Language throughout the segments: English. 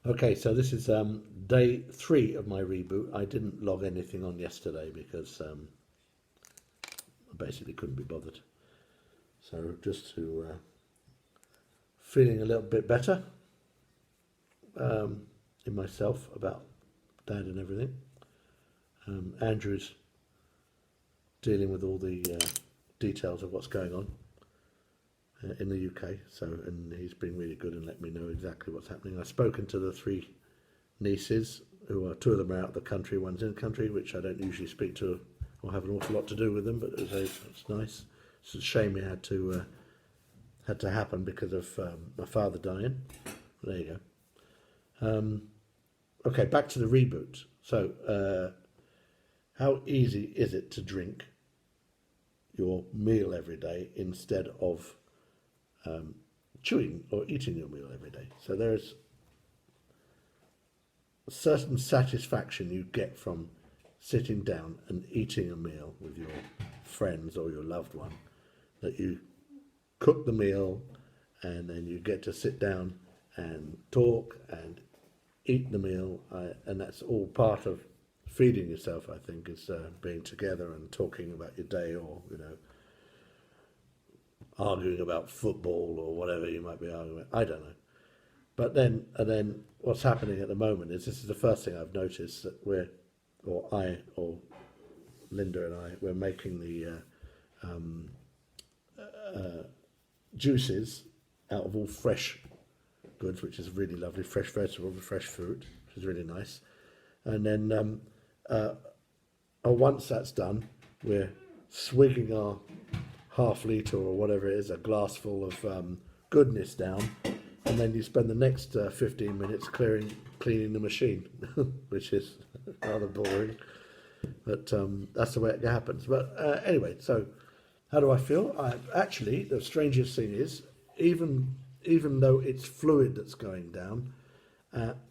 Okay, so this is day 3 of my reboot. I didn't log anything on yesterday because I basically couldn't be bothered. So just to feeling a little bit better in myself about Dad and everything. Andrew's dealing with all the details of what's going on in the UK. And he's been really good and let me know exactly what's happening. I've spoken to the 3 nieces, who are 2 of them are out of the country, one's in the country, which I don't usually speak to or have an awful lot to do with them, but it's nice. It's a shame it had to happen because of my father dying. There you go. Okay, back to the reboot. So, how easy is it to drink your meal every day instead of chewing or eating your meal every day? So there's a certain satisfaction you get from sitting down and eating a meal with your friends or your loved one, that you cook the meal and then you get to sit down and talk and eat the meal, and that's all part of feeding yourself, I think, is being together and talking about your day, or arguing about football or whatever you might be arguing about. I don't know. But then what's happening at the moment is, this is the first thing I've noticed, that Linda and I, we're making the juices out of all fresh goods, which is really lovely, fresh vegetables and fresh fruit, which is really nice. And then once that's done, we're swigging our half-litre or whatever it is, a glass full of goodness down, and then you spend the next 15 minutes cleaning the machine, which is rather boring, but that's the way it happens. But anyway, so how do I feel? Actually, the strangest thing is, even though it's fluid that's going down,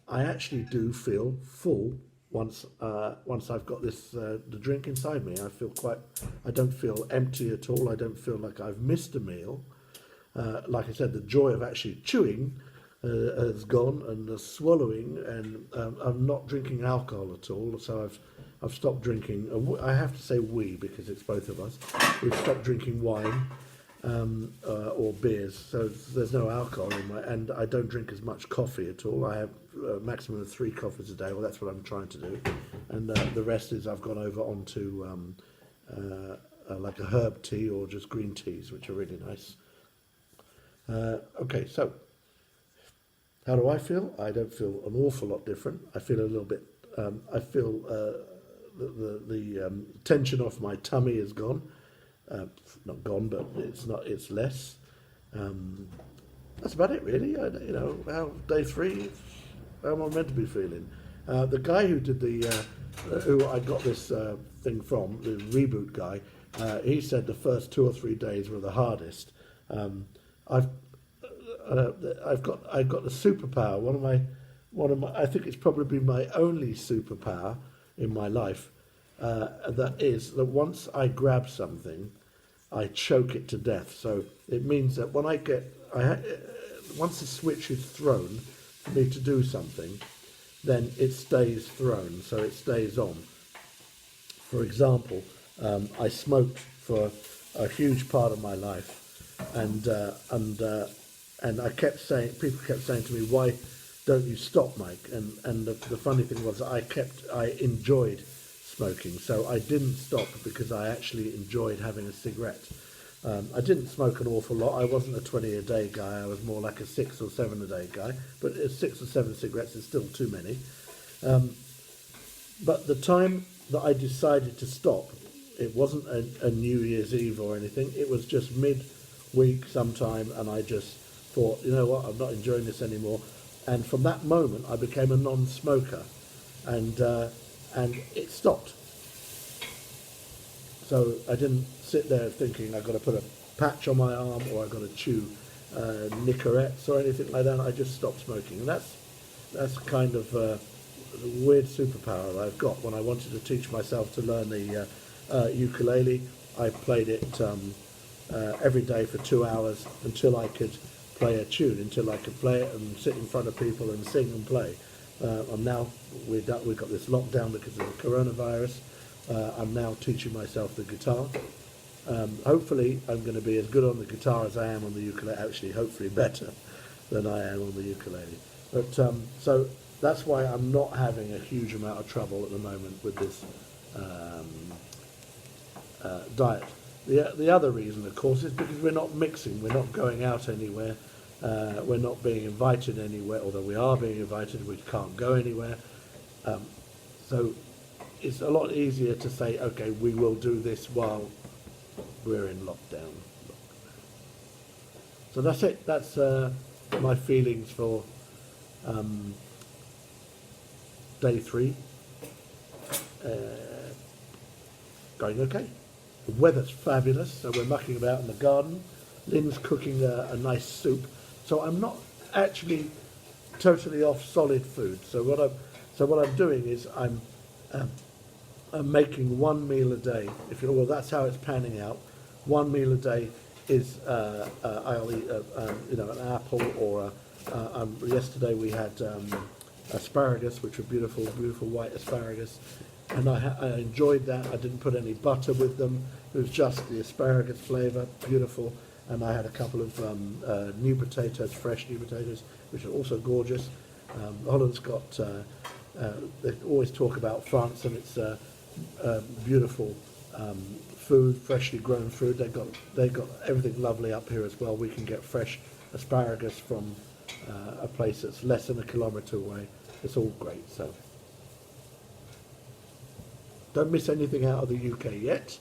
I actually do feel full once I've got the drink inside me. I don't feel empty at all. I don't feel like I've missed a meal. Like I said, the joy of actually chewing has gone, and the swallowing, and I'm not drinking alcohol at all. So I've stopped drinking. I have to say we, because it's both of us. We've stopped drinking wine or beers, so there's no alcohol in and I don't drink as much coffee at all. I have a maximum of 3 coffees a day. Well, that's what I'm trying to do, and the rest is I've gone over onto like a herb tea or just green teas, which are really nice. Okay, so how do I feel? I don't feel an awful lot different. I feel a little bit. I feel the tension off my tummy is gone. Not gone, but it's less. That's about it, really. How day 3, how am I meant to be feeling? The guy who did who I got this thing from, the Reboot guy, he said the first 2 or 3 days were the hardest. I've got the superpower. One of my I think it's probably my only superpower in my life. That is that once I grab something, I choke it to death. So it means that when once the switch is thrown for me to do something, then it stays thrown, so it stays on. For example, I smoked for a huge part of my life, and I kept saying, people kept saying to me, "Why don't you stop, Mike?" And the funny thing was, I enjoyed smoking, so I didn't stop because I actually enjoyed having a cigarette. I didn't smoke an awful lot. I wasn't a 20 a day guy. I was more like a 6 or 7 a day guy, but 6 or 7 cigarettes is still too many. But the time that I decided to stop, it wasn't a New Year's Eve or anything. It was just mid-week sometime, and I just thought, you know what, I'm not enjoying this anymore. And from that moment, I became a non-smoker, and it stopped. So I didn't sit there thinking I've got to put a patch on my arm or I've got to chew Nicorettes or anything like that. I just stopped smoking, and that's kind of a weird superpower I've got. When I wanted to teach myself to learn the ukulele, I played it every day for 2 hours until I could play a tune until I could play it and sit in front of people and sing and play. I'm now we've got this lockdown because of the coronavirus. I'm now teaching myself the guitar. Hopefully, I'm going to be as good on the guitar as I am on the ukulele. Actually, hopefully better than I am on the ukulele. But so that's why I'm not having a huge amount of trouble at the moment with this diet. The other reason, of course, is because we're not mixing. We're not going out anywhere. We're not being invited anywhere. Although we are being invited, we can't go anywhere. So it's a lot easier to say, okay, we will do this while we're in lockdown. So that's it. That's my feelings for day 3. Going okay. The weather's fabulous, so we're mucking about in the garden. Lynn's cooking a nice soup. So I'm not actually totally off solid food. So what I'm doing is I'm making one meal a day. Well, that's how it's panning out. One meal a day is I'll eat an apple or yesterday we had asparagus, which were beautiful white asparagus, and I enjoyed that. I didn't put any butter with them. It was just the asparagus flavour, beautiful. And I had a couple of new potatoes, fresh new potatoes, which are also gorgeous. Holland's got. They always talk about France and its beautiful food, freshly grown food. They've got everything lovely up here as well. We can get fresh asparagus from a place that's less than a kilometre away. It's all great. So don't miss anything out of the UK yet.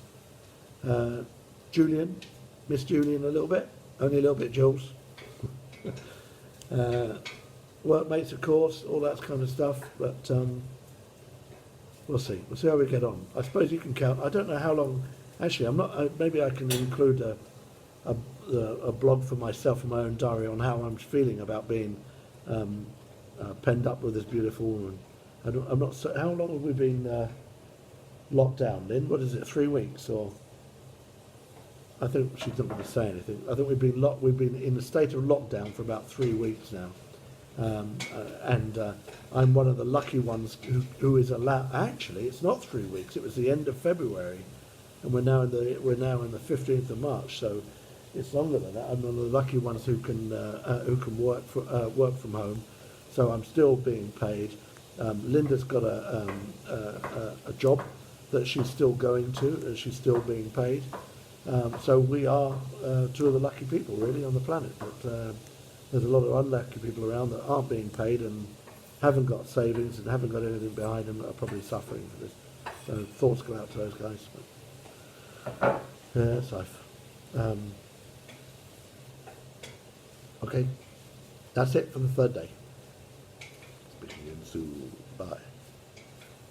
Julian, miss Julian a little bit, only a little bit, Jules. Workmates, of course, all that kind of stuff, but we'll see how we get on. I suppose you can count. I don't know how long. Actually, I'm not. Maybe I can include a blog for myself in my own diary on how I'm feeling about being penned up with this beautiful woman. I'm not. How long have we been locked down, Lynn? What is it? 3 weeks or? I think she's not going to say anything. I think we've been in a state of lockdown for about 3 weeks now. And I'm one of the lucky ones who is allowed. Actually, it's not 3 weeks. It was the end of February, and we're now in the 15th of March. So it's longer than that. I'm one of the lucky ones who can work from home. So I'm still being paid. Linda's got a job that she's still going to, and she's still being paid. So we are two of the lucky people really on the planet. But there's a lot of unlucky people around that aren't being paid and haven't got savings and haven't got anything behind them that are probably suffering for this. So thoughts go out to those guys. But, yeah, it's life. Okay, that's it for the 3rd day. Speaking in soon. Bye.